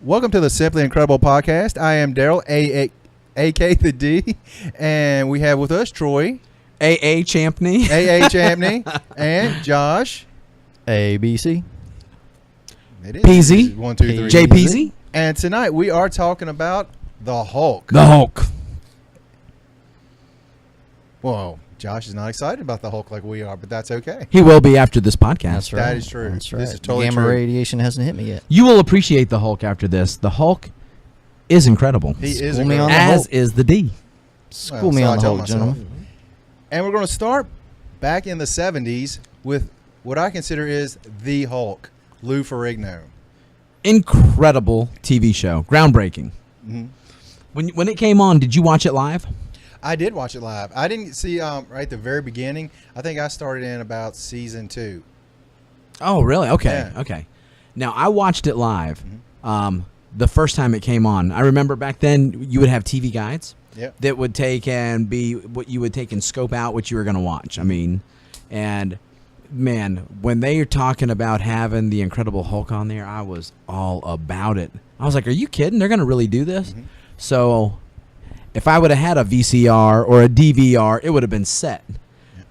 Welcome to the Simply Incredible podcast. I am Daryl, A.K. the D, and we have with us Troy. A.A. Champney. A.A. Champney. And Josh. ABC. It is. Peasy. 1, 2, 3. J. Peasy. And tonight we are talking about the Hulk. The Hulk. Whoa. Josh is not excited about the Hulk like we are, but that's okay. He will be after this podcast. That's right. That is true. That's right. This is totally Gamma true. radiation hasn't hit me yet. You will appreciate the Hulk after this. The Hulk is incredible. He is School me on incredible. the As Hulk. is the D. School me so I on the tell Hulk, myself. gentlemen. And we're going to start back in the 70s with what I consider is the Hulk, Lou Ferrigno. Incredible TV show. Groundbreaking. Mm-hmm. When it came on, did you watch it live? I did watch it live. I didn't see right at the very beginning. I think I started in about season 2. Oh, really? Okay. Yeah. Okay. Now, I watched it live Mm-hmm. the first time it came on. I remember back then you would have TV guides Yep. that would take and be what you would take and scope out what you were going to watch. I mean, and man, when they are talking about having the Incredible Hulk on there, I was all about it. I was like, are you kidding? They're going to really do this? Mm-hmm. So if I would have had a VCR or a DVR, it would have been set.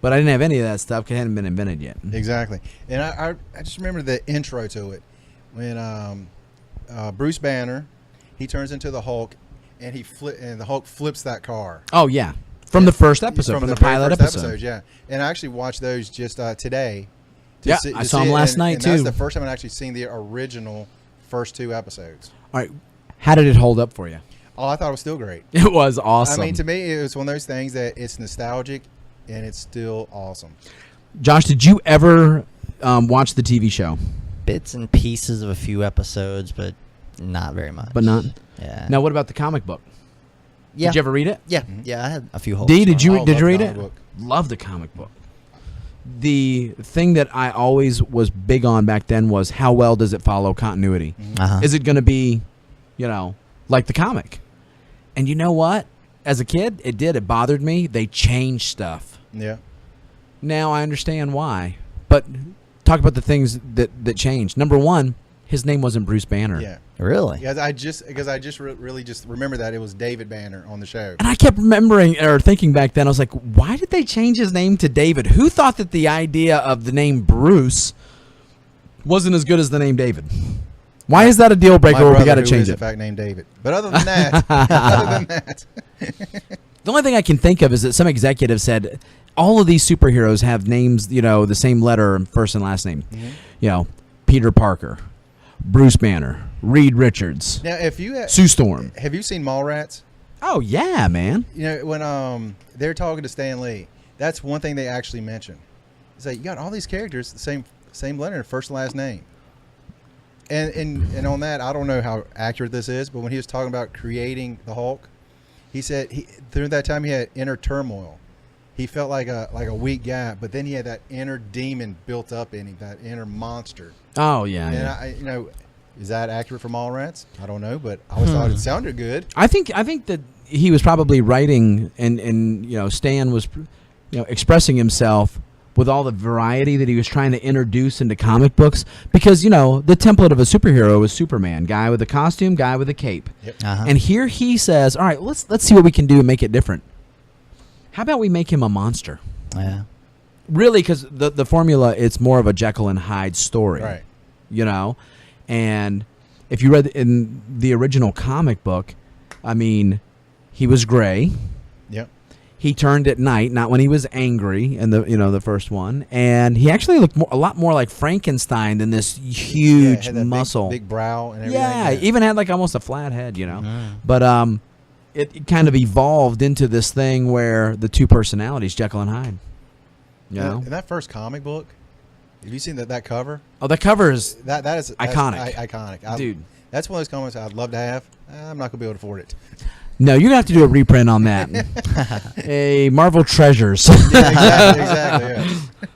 But I didn't have any of that stuff because it hadn't been invented yet. Exactly. And I just remember the intro to it when Bruce Banner, he turns into the Hulk, and the Hulk flips that car. Oh, yeah. From the first episode, from the very pilot first episode. Yeah. And I actually watched those just today. Yeah, I saw them last night, too. That's the first time I've actually seen the original first 2 episodes. All right. How did it hold up for you? Oh, I thought it was still great. It was awesome. I mean, to me, it was one of those things that it's nostalgic, and it's still awesome. Josh, did you ever watch the TV show? Bits and pieces of a few episodes, but not very much. But not? Yeah. Now, what about the comic book? Yeah. Did you ever read it? Yeah. Mhm. Yeah, I had a few holes. D, did you Oh, did love you read the it? comic book. Love the comic book. The thing that I always was big on back then was how well does it follow continuity? Uh-huh. Is it going to be, like the comic? And you know what? As a kid, it did. It bothered me. They changed stuff. Yeah. Now I understand why. But talk about the things that changed. Number one, his name wasn't Bruce Banner. Yeah. Really? Yeah, I just really just remember that it was David Banner on the show. And I kept remembering or thinking back then, I was like, why did they change his name to David? Who thought that the idea of the name Bruce wasn't as good as the name David? Why is that a deal breaker where we got to change In it? fact, named David. But other than that, The only thing I can think of is that some executive said all of these superheroes have names, the same letter, first and last name. Mm-hmm. Peter Parker, Bruce Banner, Reed Richards, now if you Sue Storm. have you seen Mallrats? Oh yeah, man. When they're talking to Stan Lee, that's one thing they actually mention. It's like you got all these characters the same letter, first and last name. And on that, I don't know how accurate this is, but when he was talking about creating the Hulk, he said through that time he had inner turmoil. He felt like a weak guy, but then he had that inner demon built up in him, that inner monster. Oh yeah. And yeah. Is that accurate for Mallrats? I don't know, but I always thought it sounded good. I think that he was probably writing and Stan was expressing himself with all the variety that he was trying to introduce into comic books because the template of a superhero is Superman, guy with a costume, guy with a cape. Yep. Uh-huh. And here he says, "All right, let's see what we can do and make it different. How about we make him a monster?" Yeah. Really, because the formula, it's more of a Jekyll and Hyde story. Right. And if you read in the original comic book, I mean, he was gray. Yep. He turned at night, not when he was angry in the first one, and he actually looked a lot more like Frankenstein than this huge had that muscle, big brow and everything. yeah, even had like almost a flat head, Mhm. But it kind of evolved into this thing where the two personalities, Jekyll and Hyde. In that first comic book, have you seen that cover? Oh, the cover is That's iconic. iconic. Dude. That's one of those comics I'd love to have. I'm not gonna be able to afford it. no. You're gonna have to do a reprint on that. A Marvel Treasures. Yeah, exactly. Yeah.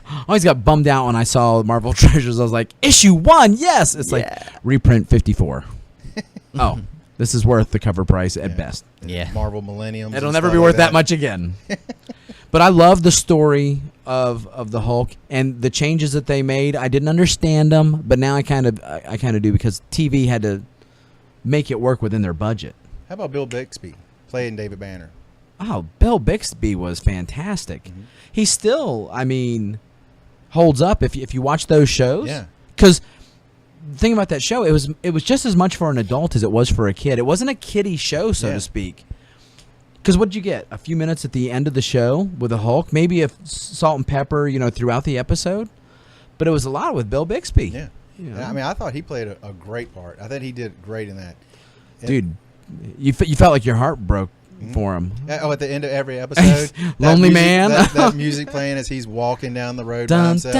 I always got bummed out when I saw Marvel Treasures. I was like, issue 1, yes. It's like reprint 54. Oh, this is worth the cover price at best. Yeah. Marvel Millennium. It'll never be worth that much again. But I love the story of the Hulk and the changes that they made. I didn't understand them, but now I kind of do because TV had to make it work within their budget. How about Bill Bixby playing David Banner? Oh, Bill Bixby was fantastic. Mm-hmm. He still, I mean, holds up if you watch those shows. Yeah. Because the thing about that show, it was just as much for an adult as it was for a kid. It wasn't a kiddie show, so to speak. Because what did you get? A few minutes at the end of the show with the Hulk, maybe a salt and pepper, throughout the episode. But it was a lot with Bill Bixby. Yeah. I mean, I thought he played a great part. I think he did great in that. Dude, you felt like your heart broke for him. At the end of every episode, Lonely man. that music playing as he's walking down the road by himself,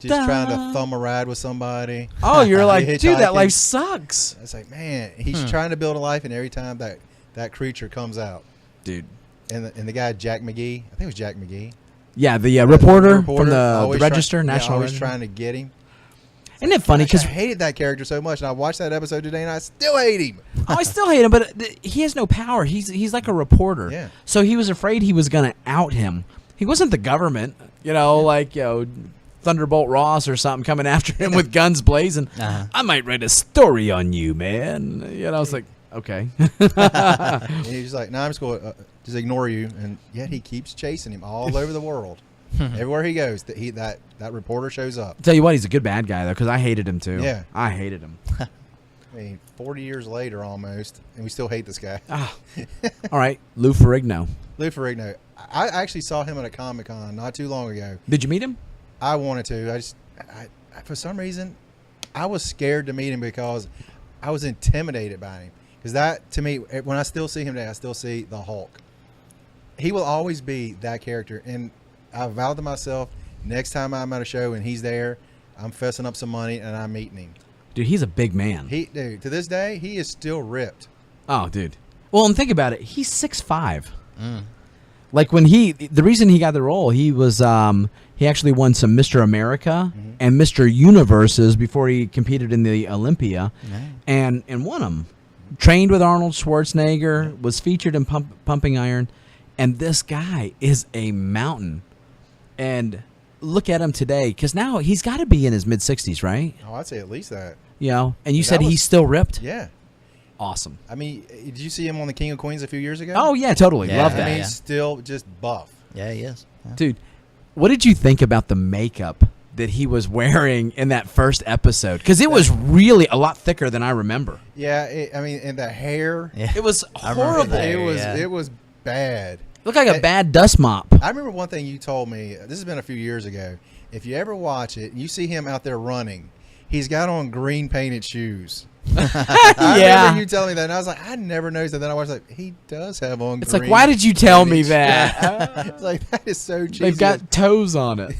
just trying to thumb a ride with somebody. Oh, you're like, dude, that life sucks. It's like, man, he's trying to build a life, and every time that creature comes out, dude. And the guy Jack McGee, I think it was Jack McGee. Yeah, the reporter from the Register, National always Register. trying to get him. Isn't it funny? Because I hated that character so much, and I watched that episode today, and I still hate him. Oh, I still hate him, but he has no power. He's like a reporter. Yeah. So he was afraid he was going to out him. He wasn't the government, Thunderbolt Ross or something coming after him with guns blazing. I might write a story on you, man. It's like, okay. And he's like, no, I'm just going to just ignore you, and yet he keeps chasing him all over the world. Everywhere he goes, that reporter shows up. I'll tell you what, he's a good bad guy, though, because I hated him, too. Yeah. I hated him. I mean, 40 years later almost, and we still hate this guy. All right, Lou Ferrigno. Lou Ferrigno. I actually saw him at a Comic-Con not too long ago. Did you meet him? I wanted to. I for some reason, I was scared to meet him because I was intimidated by him. Because that, to me, when I still see him today, I still see the Hulk. He will always be that character, and I vowed to myself, next time I'm at a show and he's there, I'm fessing up some money and I'm meeting him. Dude, he's a big man. Dude, to this day, he is still ripped. Oh, dude. Well, and think about it. He's 6'5". Like the reason he got the role, he was he actually won some Mr. America and Mr. Universes before he competed in the Olympia, and won them. Trained with Arnold Schwarzenegger, was featured in Pumping Iron, and this guy is a mountain. And look at him today, because now he's got to be in his mid-60s, right? Oh, I'd say at least that. And you said he's still ripped? Yeah. Awesome. I mean, did you see him on the King of Queens a few years ago? Oh, yeah, totally. Yeah. Love that. I mean, he's still just buff. Yeah, he is. Yeah. Dude, what did you think about the makeup that he was wearing in that first episode? Because it was really a lot thicker than I remember. Yeah, and the hair. Yeah. It was horrible. It was bad. Looked like a bad dust mop. I remember one thing you told me. This has been a few years ago. If you ever watch it, and you see him out there running, he's got on green painted shoes. I remember you telling me that, and I was like, I never noticed that. Then I was like, he does have on. It's like, why did you tell me that? It's like, that is so cheesy. They've got toes on it.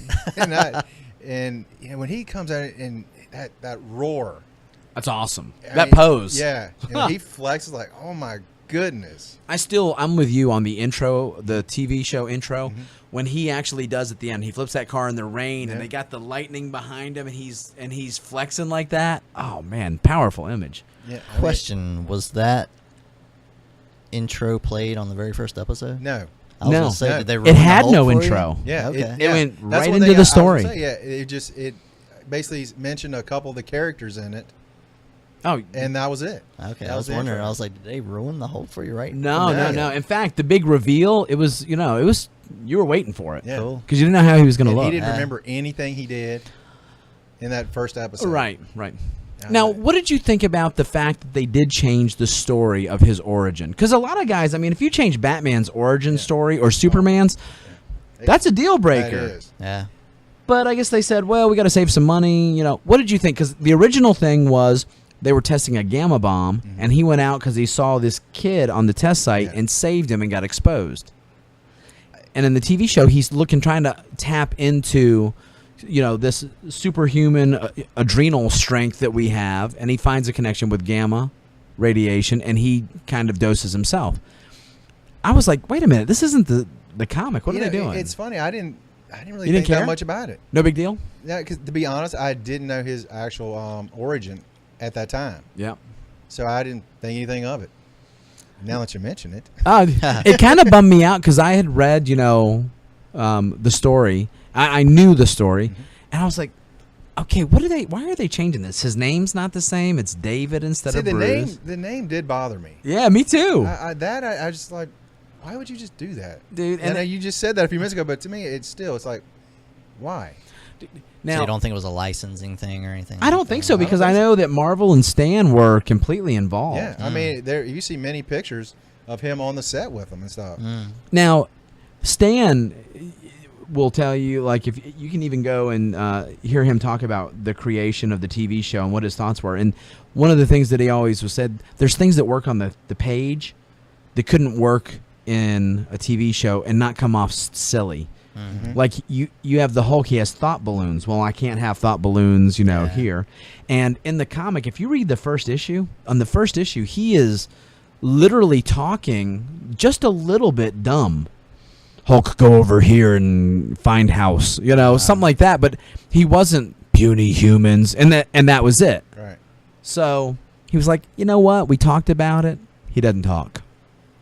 and when he comes out and that roar, That's awesome. I That mean, pose. yeah, and he flexes like, oh my goodness. I'm with you on the intro, the TV show intro, when he actually does at the end. He flips that car in the rain, and they got the lightning behind him, and he's flexing like that. Oh man, powerful image. Yeah. Question: was that intro played on the very first episode? No. I was No. gonna say, No. did they It ruin had the whole no for you? intro. Yeah. Okay. It went That's right one into thing the I was story. gonna say, it basically mentioned a couple of the characters in it, Oh, and that was it. Okay, That I was the wondering. intro. I was like, did they ruin the whole for you? Right? no. Yeah. In fact, the big reveal, it was you were waiting for it. Yeah. Cool. Because you didn't know how he was going to And look. he didn't remember anything he did in that first episode. Right. I Now, know. what did you think about the fact that they did change the story of his origin? Because a lot of guys, I mean, if you change Batman's origin story or Superman's, that's a deal breaker. That is. Yeah. But I guess they said, well, we got to save some money. What did you think? Because the original thing was they were testing a gamma bomb, and he went out because he saw this kid on the test site and saved him and got exposed. And in the TV show, he's trying to tap into, this superhuman adrenal strength that we have, and he finds a connection with gamma radiation, and he kind of doses himself. I was like, wait a minute, this isn't the comic. What are they doing? It's funny. I didn't really You didn't think that care? much about it. No big deal? Yeah, because to be honest, I didn't know his actual origin at that time, Yeah. so I didn't think anything of it. Now that you mention it, It kind of bummed me out because I had read, the story. I knew the story, and I was like, okay, why are they changing this? His name's not the same. It's David instead of Bruce. The name did bother me. Yeah, me too. I just like, why would you just do that? Dude, and you just said that a few minutes ago, but to me, it's like, why? Now, so you don't think it was a licensing thing or anything? I don't think so, because I know that Marvel and Stan were completely involved. Yeah, I mean, you see many pictures of him on the set with them and stuff. Now, Stan will tell you, like, if you can even go and hear him talk about the creation of the TV show and what his thoughts were. And one of the things that he always was said, there's things that work on the page that couldn't work in a TV show and not come off silly. Like you have the Hulk, he has thought balloons. Well, I can't have thought balloons, here. And in the comic, if you read the first issue, he is literally talking just a little bit dumb. Hulk, go over here and find house, something like that. But he wasn't puny humans, and that was it. Right. So he was like, you know what? We talked about it. He doesn't talk.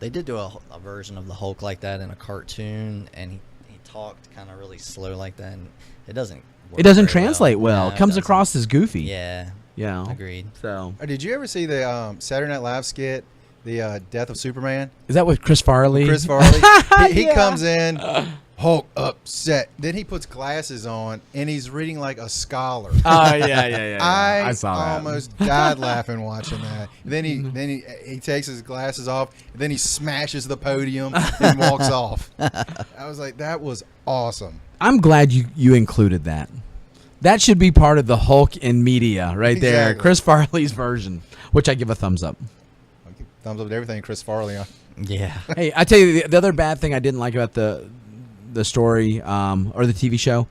They did do a version of the Hulk like that in a cartoon, and he talked kind of really slow like that, and it doesn't work. It doesn't translate well. No, it comes doesn't. across as goofy. Yeah. Agreed. So Did you ever see the Saturday Night Live skit, the Death of Superman? is that with Chris Farley? Chris Farley. He Yeah. comes in, Hulk upset. Then he puts glasses on and he's reading like a scholar. Oh yeah. I saw that. almost died laughing watching that. Then he takes his glasses off. And then he smashes the podium and walks off. I was like, that was awesome. I'm glad you included that. That should be part of the Hulk in media right there. Exactly. Chris Farley's version, which I give a thumbs up. I'll give thumbs up to everything Chris Farley on. Yeah. Hey, I tell you the other bad thing I didn't like about the story or the TV show,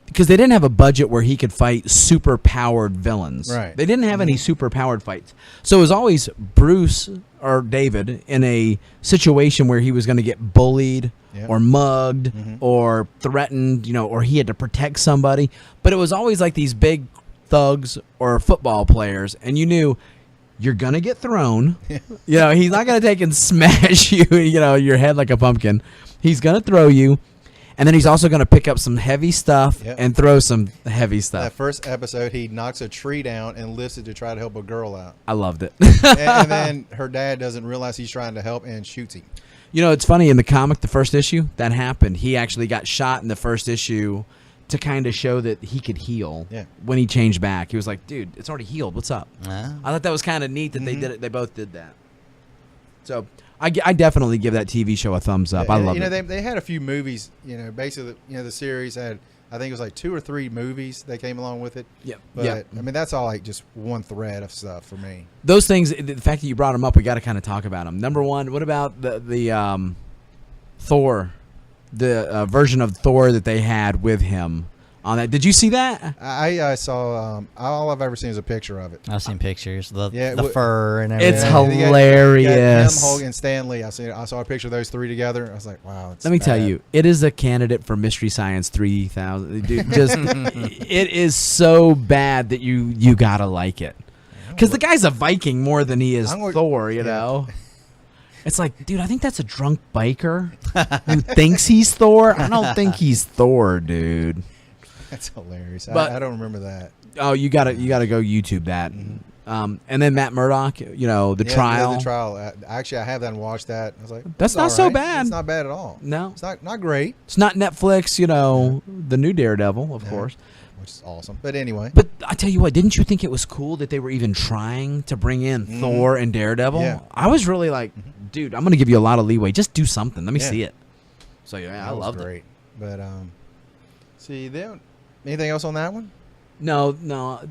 because they didn't have a budget where he could fight super powered villains. Right. They didn't have any super powered fights. So it was always Bruce or David in a situation where he was going to get bullied or mugged or threatened, or he had to protect somebody. But it was always like these big thugs or football players, and you knew you're going to get thrown. He's not going to take and smash you, your head like a pumpkin. He's going to throw you. And then he's also going to pick up some heavy stuff and throw some heavy stuff. That first episode, he knocks a tree down and lifts it to try to help a girl out. I loved it. and then her dad doesn't realize he's trying to help and shoots him. It's funny, in the comic, the first issue, that happened. He actually got shot in the first issue to kind of show that he could heal when he changed back. He was like, dude, it's already healed. What's up? I thought that was kind of neat that they did it. They both did that. So I definitely give that TV show a thumbs up. I love it. They had a few movies, basically, the series had, I think it was like 2 or 3 movies that came along with it. Yep. But, I mean, that's all like just one thread of stuff for me. Those things, the fact that you brought them up, we got to kind of talk about them. Number one, what about the Thor, the version of Thor that they had with him on that? Did you see that? I saw, all I've ever seen is a picture of it. I've seen pictures. The fur and It's everything. hilarious. Him, Hulk, and Stan Lee. I saw a picture of those 3 together. I was like, wow. Let me tell you, it is a candidate for Mystery Science 3000. Dude, just it is so bad that you gotta like it, because the guy's a Viking more than he is Thor. It's like, dude, I think that's a drunk biker who thinks he's Thor. I don't think he's Thor, dude. That's hilarious. But I don't remember that. Oh, you gotta go YouTube that. And then Matt Murdock, the trial. Yeah, the trial. Actually, I have that and watched that. I was like, that's not so bad. It's not bad at all. No, it's not great. It's not Netflix. The new Daredevil, of course, which is awesome. But anyway. But I tell you what, didn't you think it was cool that they were even trying to bring in Thor and Daredevil? Yeah. I was really like, dude, I'm gonna give you a lot of leeway. Just do something. Let me see it. So I loved it. Great. But see then. Anything else on that one? No.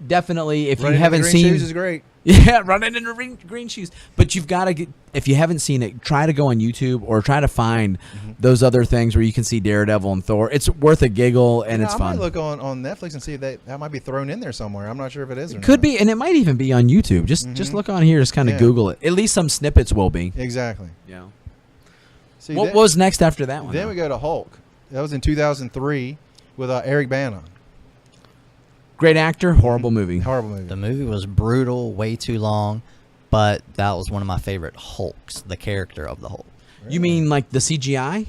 Definitely, if Running you haven't in the seen, green shoes is great. Yeah, running in the green shoes. But you've got to get. If you haven't seen it, try to go on YouTube or try to find those other things where you can see Daredevil and Thor. It's worth a giggle and it's I fun. might look on Netflix and see if that might be thrown in there somewhere. I'm not sure if it is. Or Could not. be, and it might even be on YouTube. Just look on here. Just kind of Google it. At least some snippets will be. Exactly. Yeah. See, What was next after that one? Then we go to Hulk. That was in 2003 with Eric Bana. Great actor, horrible movie. Horrible movie. The movie was brutal, way too long, but that was one of my favorite Hulks, the character of the Hulk. You mean like the CGI?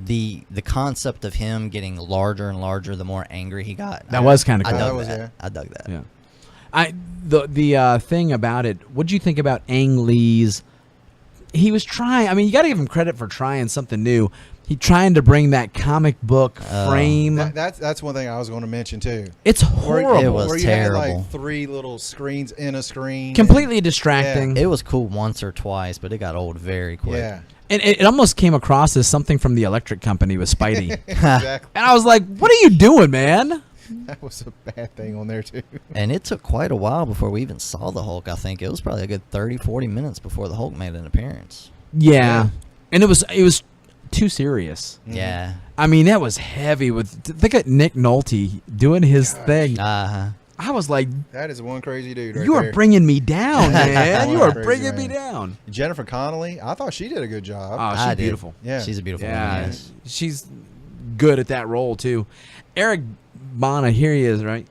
the concept of him getting larger and larger the more angry he got. That was kind of I cool. dug was, that. yeah. I dug that. Yeah. The thing about it, what do you think about Ang Lee's? He was trying. I mean, you got to give him credit for trying something new. He trying to bring that comic book frame. That's one thing I was going to mention too. It's horrible. It was where you terrible. had like 3 little screens in a screen. Completely distracting. It was cool once or twice, but it got old very quick. Yeah, And it almost came across as something from the Electric Company with Spidey. exactly. And I was like, what are you doing, man? That was a bad thing on there too. And it took quite a while before we even saw the Hulk. I think it was probably a good 30, 40 minutes before the Hulk made an appearance. Yeah. And it was too serious. Yeah. I mean, that was heavy. Think of Nick Nolte doing his thing. Uh-huh. I was like, That is one crazy dude. Right you are there. bringing me down, man. You are Crazy bringing me man. down. Jennifer Connelly. I thought she did a good job. Oh, I she's did. beautiful. Yeah. She's a beautiful Yeah, woman, yes. she's good at that role too. Eric Bana, here he is, right?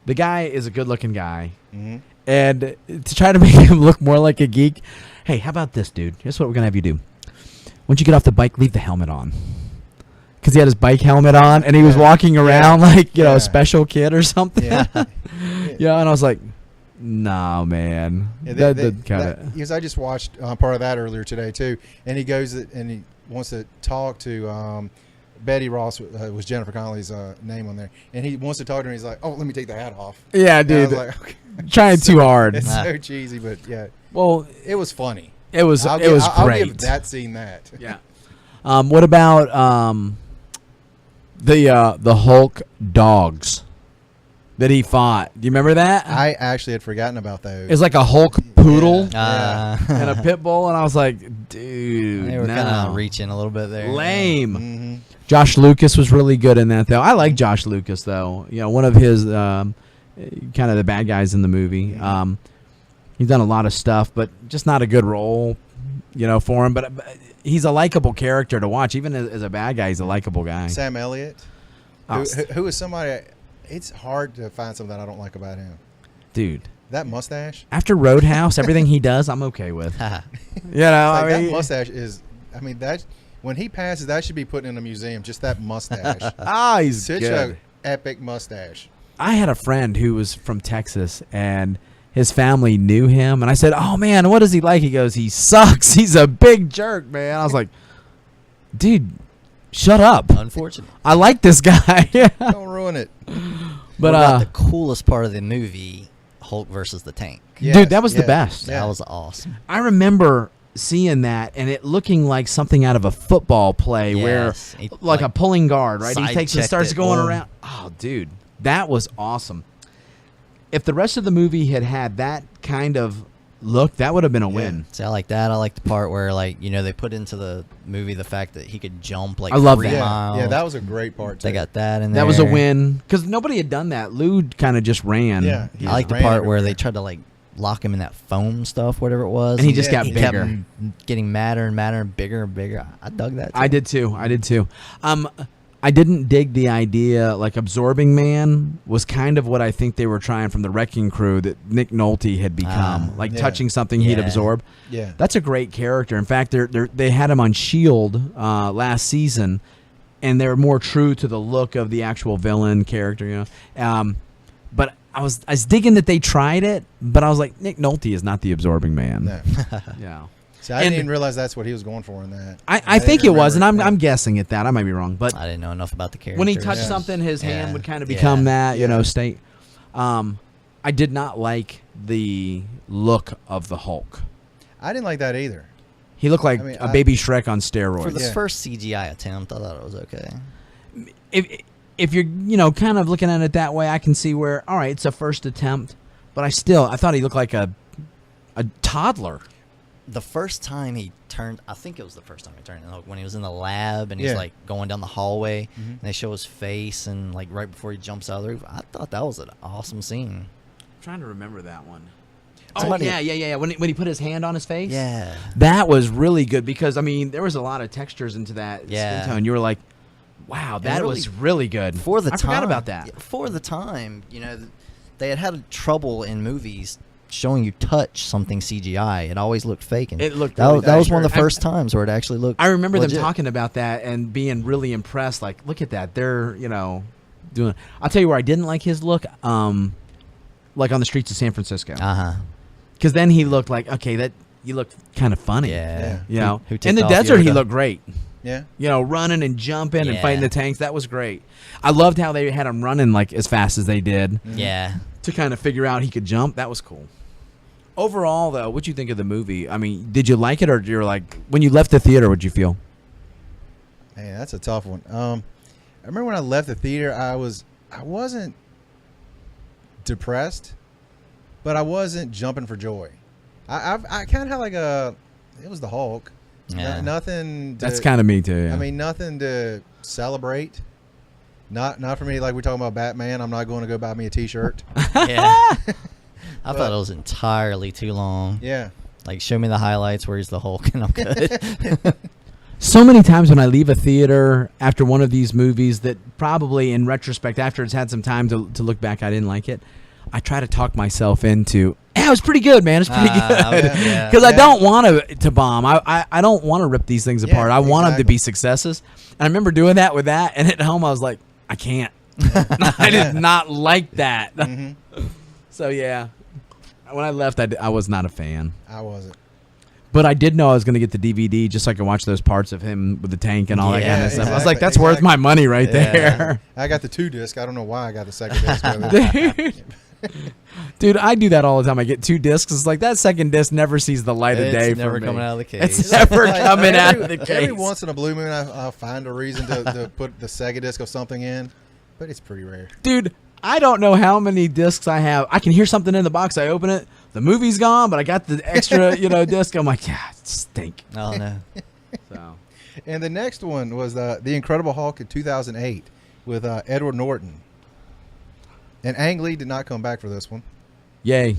The guy is a good-looking guy, Mhm. and to try to make him look more like a geek, hey, how about this, dude? Here's what we're gonna have you do. Once you get off the bike, leave the helmet on, because he had his bike helmet on, and he was Yeah. walking around like a Yeah. special kid or something. Yeah. Yeah, and I was like, no, man, Yeah, that kind of. because I just watched part of that earlier today too, and he goes and he wants to talk to Betty Ross, was Jennifer Connelly's name on there, and he wants to talk to her. And he's like, "Oh, let me take the hat off." Yeah, And I dude, was like, okay. trying too hard. It's so cheesy, but yeah, Well, it was funny. it was I'll great. give that scene that. Yeah. What about the Hulk dogs that he fought? Do you remember that? I actually had forgotten about those. It's like a Hulk poodle Yeah. and a pit bull, and I was like, dude, They were kind no. of reaching a little bit there. Lame. Mhm. Josh Lucas was really good in that, though. I like Josh Lucas, though. You know, one of his kind of the bad guys in the movie. He's done a lot of stuff, but just not a good role, you know, for him. But he's a likable character to watch. Even as a bad guy, he's a likable guy. Sam Elliott, Oh, who is somebody. It's hard to find something that I don't like about him. dude. That mustache. After Roadhouse, everything he does, I'm okay with. You know, Like, I mean, that mustache is. I mean, that when he passes, that should be put in a museum. Just that mustache. he's Such good. a epic mustache. I had a friend who was from Texas, and his family knew him. And I said, "Oh man, what is he like?" He goes, "He sucks. He's a big jerk, man." I was like, "Dude, shut up. Unfortunate. I like this guy." Don't ruin it. But What about the coolest part of the movie, Hulk versus the Tank? dude, that was the yes, best. yeah. That was awesome. I remember seeing that and it looking like something out of a football play where Yes. He, like a pulling guard, right? He side takes and checked starts it, going boom. around. Oh, dude, that was awesome. If the rest of the movie had that kind of look, that would have been a win. See, I like that. I like the part where, like, you know, they put into the movie the fact that he could jump like I love 3 that. miles. Yeah, that was a great part too. They got that in there. That was a win because nobody had done that. Lou kind of just ran. Yeah, I like the ran part where everywhere. they tried to like lock him in that foam stuff, whatever it was, And he just got he bigger. kept getting madder and madder and bigger and bigger. I dug that. I did too. I didn't dig the idea, like Absorbing Man was kind of what I think they were trying from the Wrecking Crew that Nick Nolte had become, like yeah. touching something he'd Yeah. absorb. Yeah. That's a great character. In fact, they had him on S.H.I.E.L.D. Last season, and they're more true to the look of the actual villain character, you know. But I was digging that they tried it, but I was like, Nick Nolte is not the Absorbing Man. No. Yeah. See, I And- didn't even realize that's what he was going for in that. I didn't think it was, and remember I'm guessing at that. I might be wrong, but I didn't know enough about the character. when he touched Yeah. something, his hand Yeah. would kind of Yeah. become that, you know, Yeah. state. I did not like the look of the Hulk. I didn't like that either. He looked like I mean, a baby Shrek on steroids. For the Yeah. first CGI attempt, I thought it was okay. If you're, you know, kind of looking at it that way, I can see where, all right, it's a first attempt, but I thought he looked like a toddler. The first time he turned, I think it was the first time he turned, like, when he was in the lab and he's Yeah. like going down the hallway, Mhm. and they show his face and like right before he jumps out of the roof. I thought that was an awesome scene. I'm trying to remember that one. Somebody- Oh, yeah. When he put his hand on his face? Yeah. That was really good because, I mean, there was a lot of textures into that Yeah. skin tone. You were like, wow, that really- was really good. For the I time, forgot about that. For the time, you know, they had trouble in movies showing you touch something CGI. It always looked fake. And It looked that, really that was one of the accurate. first times where it actually looked. I remember legit. them talking about that and being really impressed. Like, look at that. They're, doing. I'll tell you where I didn't like his look. Like on the streets of San Francisco. Because then he looked like, okay, that you look kind of funny. Yeah. You know, Who in tipped the off desert, he Yoda? looked great. Yeah. Running and jumping and Yeah. fighting the tanks. That was great. I loved how they had him running like as fast as they did Yeah. to kind of figure out he could jump. That was cool. Overall, though, what'd you think of the movie? I mean, did you like it, or you're like, when you left the theater, what'd you feel? Man, that's a tough one. I remember when I left the theater, I wasn't depressed, but I wasn't jumping for joy. I kind of had like it was the Hulk. Yeah. Nothing. That's kind of me too. Yeah. I mean, nothing to celebrate. Not for me. Like we're talking about Batman. I'm not going to go buy me a T-shirt. Yeah. I thought it was entirely too long. Yeah. Like, show me the highlights. Where's the Hulk? And I'm good. So many times when I leave a theater after one of these movies that probably in retrospect, after it's had some time to look back, I didn't like it. I try to talk myself into, it was pretty good, man. It's pretty good. yeah. Because I don't want to bomb. I don't want to rip these things apart. I want them to exactly. be successes. And I remember doing that with that. And at home, I was like, I can't. I did not like that. Mm-hmm. So, yeah. When I left, I was not a fan. I wasn't. But I did know I was going to get the DVD just so I could watch those parts of him with the tank and all that Yeah, kind of stuff. I was exactly, like, that's worth exactly. my money right Yeah. there. I got the 2-disc. I don't know why I got the second disc. With it. Dude, I do that all the time. I get 2 discs. It's like that second disc never sees the light of day It's never for me. coming out of the case. It's never Like, coming out of the Every case. once in a blue moon, I'll find a reason to put the Sega disc of something in, but it's pretty rare. Dude, I don't know how many discs I have. I can hear something in the box. I open it. The movie's gone, but I got the extra, disc. I'm like, yeah, it stink. Oh, no. So And the next one was The Incredible Hulk in 2008 with Edward Norton. And Ang Lee did not come back for this one. yay.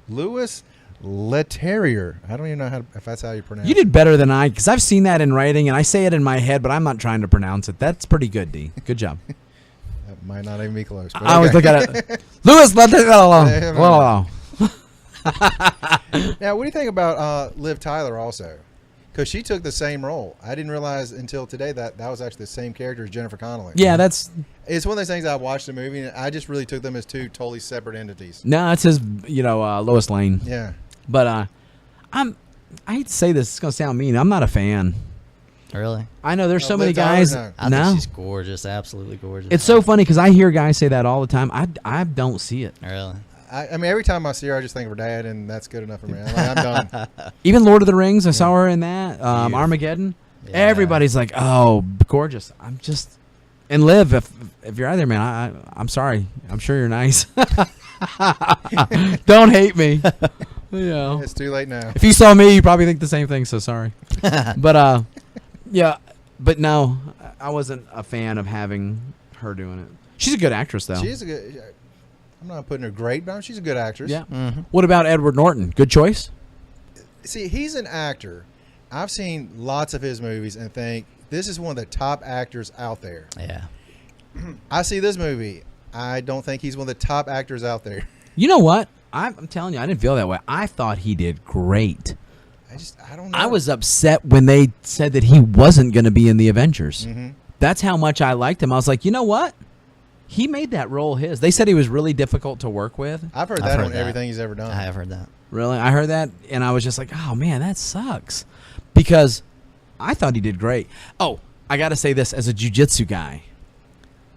Louis Leterrier. I don't even know if that's how you pronounce You it. did better than I, because I've seen that in writing, and I say it in my head, but I'm not trying to pronounce it. That's pretty good, D. Good job. That might not even be close. But I always okay. look at it. Louis Leterrier. Now, what do you think about Liv Tyler also? Because she took the same role. I didn't realize until today that was actually the same character as Jennifer Connelly. Yeah, that's It's one of those things I watched the movie and I just really took them as two totally separate entities. no, it's his, Lois Lane. Yeah. But I hate to say this. It's gonna sound mean. I'm not a fan. Really? I know there's so many Liv Tyler, guys. no. I think she's gorgeous. Absolutely gorgeous. It's so funny because I hear guys say that all the time. I don't see it. Really? I mean, every time I see her, I just think of her dad, and that's good enough for me. I'm done. Even Lord of the Rings, I saw her in that. Armageddon. Yeah. Everybody's like, oh, gorgeous. I'm just. And Liv, if you're out there, man, I'm sorry. I'm sure you're nice. Don't hate me. It's too late now. If you saw me, you probably think the same thing. So sorry. But yeah. But no, I wasn't a fan of having her doing it. She's a good actress, though. She's a good. I'm not putting her great, but she's a good actress. Yeah. Mm-hmm. What about Edward Norton? Good choice. See, he's an actor. I've seen lots of his movies and think this is one of the top actors out there. Yeah. I see this movie. I don't think he's one of the top actors out there. You know what? I'm telling you, I didn't feel that way. I thought he did great. I don't know. I was upset when they said that he wasn't going to be in the Avengers. Mm-hmm. That's how much I liked him. I was like, you know what? He made that role his. They said he was really difficult to work with. I've heard I've that heard on that. everything he's ever done. I have heard that. Really? I heard that, and I was just like, oh, man, that sucks. Because I thought he did great. Oh, I got to say this as a jiu-jitsu guy.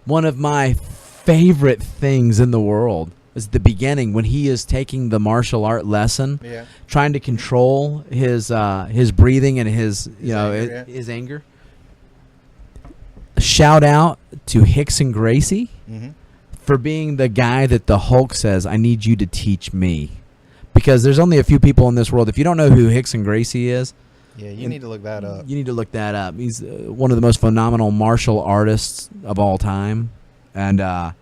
One of my favorite things in the world is the beginning when he is taking the martial art lesson, Yeah. trying to control his breathing and his anger, yeah. his anger. Shout out to Hickson Gracie Mm-hmm. for being the guy that the Hulk says, I need you to teach me. Because there's only a few people in this world. If you don't know who Hickson Gracie is, Yeah, you need to look that up. you need to look that up. He's one of the most phenomenal martial artists of all time. And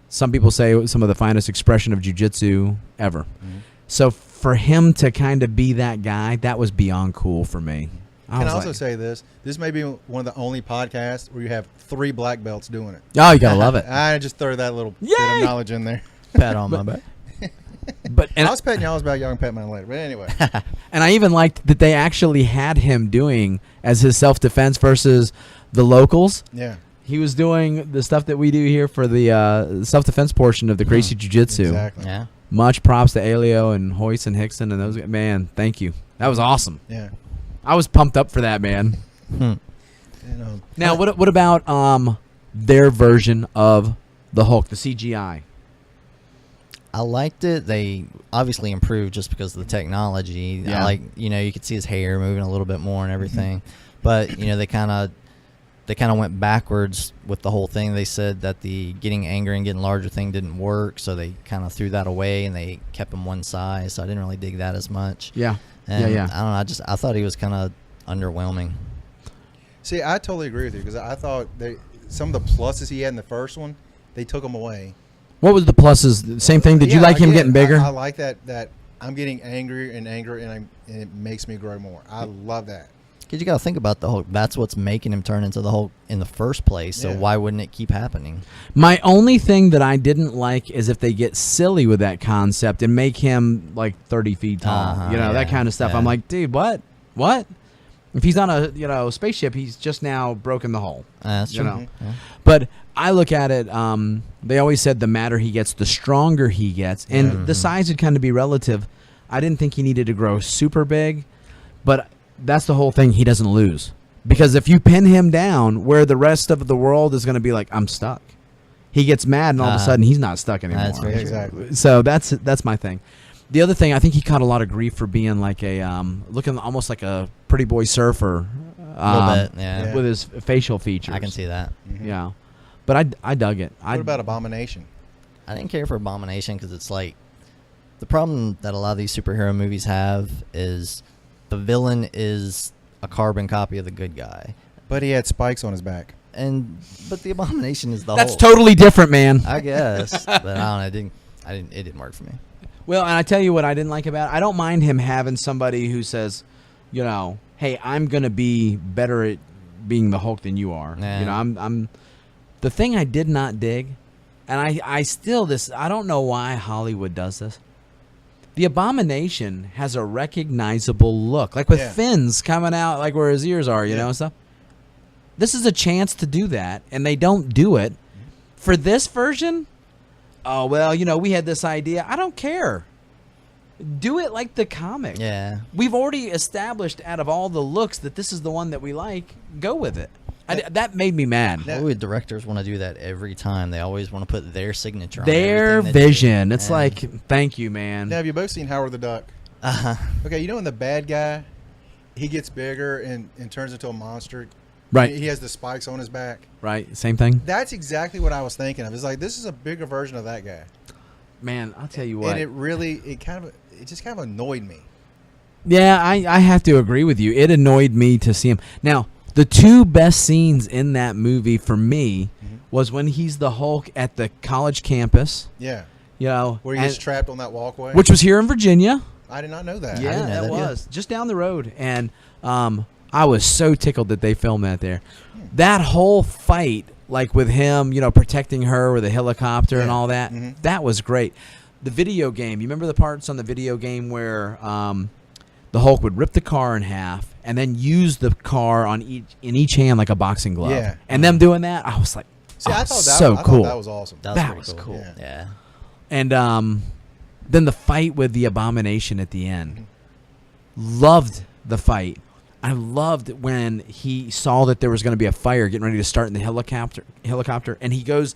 some people say some of the finest expression of jiu-jitsu ever. Mm-hmm. So for him to kind of be that guy, that was beyond cool for me. Can I was also like, say this? This may be one of the only podcasts where you have 3 black belts doing it. oh, you got to love it. I just throw that little bit Yay! of knowledge in there. Pat on my back. And I was petting y'all about young pet mine later, but anyway. And I even liked that they actually had him doing as his self-defense versus the locals. Yeah. He was doing the stuff that we do here for the self-defense portion of the Crazy Jiu-Jitsu. Exactly. Yeah. Much props to Aleo and Hoyce and Hickson and those guys. Man, thank you. That was awesome. Yeah. I was pumped up for that, man. And, Now, what about their version of the Hulk, the CGI? I liked it. They obviously improved just because of the technology. Yeah. I like, you could see his hair moving a little bit more and everything. But, they kind of went backwards with the whole thing. They said that the getting angry and getting larger thing didn't work, so they kind of threw that away and they kept him one size. So I didn't really dig that as much. Yeah. And yeah. I don't know. I thought he was kind of underwhelming. See, I totally agree with you because I thought some of the pluses he had in the first one, they took them away. What was the pluses? Same thing. Did you like him getting bigger? I like that I'm getting angrier and angrier, and it makes me grow more. I love that. Because you got to think about the Hulk. That's what's making him turn into the Hulk in the first place. So Yeah. why wouldn't it keep happening? My only thing that I didn't like is if they get silly with that concept and make him like 30 feet tall. That yeah, kind of stuff. yeah. I'm like, dude, what? If he's on a spaceship, he's just now broken the hull. That's You true. know. Yeah. But I look at it, they always said the madder he gets, the stronger he gets. And the size would kind of be relative. I didn't think he needed to grow super big, but that's the whole thing. He doesn't lose. Because if you pin him down where the rest of the world is going to be like, I'm stuck. He gets mad and all of a sudden he's not stuck anymore. That's very true. Exactly. So that's my thing. The other thing, I think he caught a lot of grief for being like looking almost like a pretty boy surfer. A little bit, yeah. With his facial features. I can see that. Yeah. But I dug it. What about Abomination? I didn't care for Abomination because it's like the problem that a lot of these superhero movies have is the villain is a carbon copy of the good guy. But he had spikes on his back. But the Abomination is the That's Hulk. totally different, man. I guess. But I don't know. It didn't work for me. Well, and I tell you what I didn't like about it. I don't mind him having somebody who says, hey, I'm going to be better at being the Hulk than you are. Yeah. I'm the thing I did not dig, and I don't know why Hollywood does this. The Abomination has a recognizable look, like with fins coming out, like where his ears are, you know, and stuff. This is a chance to do that, and they don't do it. For this version, oh, well, we had this idea. I don't care. Do it like the comic. Yeah. We've already established out of all the looks that this is the one that we like. Go with it. That made me mad. Why would directors want to do that every time? They always want to put their signature on Their everything they do. vision. It's Yeah. like, thank you, man. Now, have you both seen Howard the Duck? Uh-huh. Okay, when the bad guy, he gets bigger and turns into a monster. Right. He has the spikes on his back. Right. Same thing. That's exactly what I was thinking of. It's like, this is a bigger version of that guy. Man, I'll tell you what. And it just kind of annoyed me. Yeah, I have to agree with you. It annoyed me to see him. Now, the two best scenes in that movie for me was when he's the Hulk at the college campus. Yeah. Where he gets trapped on that walkway. which was here in Virginia. I did not know that. Yeah, didn't know that that, was just down the road, and I was so tickled that they filmed that there. That whole fight, like with him, protecting her with a helicopter and all that, that was great. The video game, you remember the parts on the video game where the Hulk would rip the car in half and then use the car in each hand like a boxing glove. Yeah. And them doing that, I was like, See, I thought so I cool. thought that was awesome. That pretty was cool. Yeah. And then the fight with the Abomination at the end. Loved the fight. I loved when he saw that there was going to be a fire getting ready to start in the helicopter, and he goes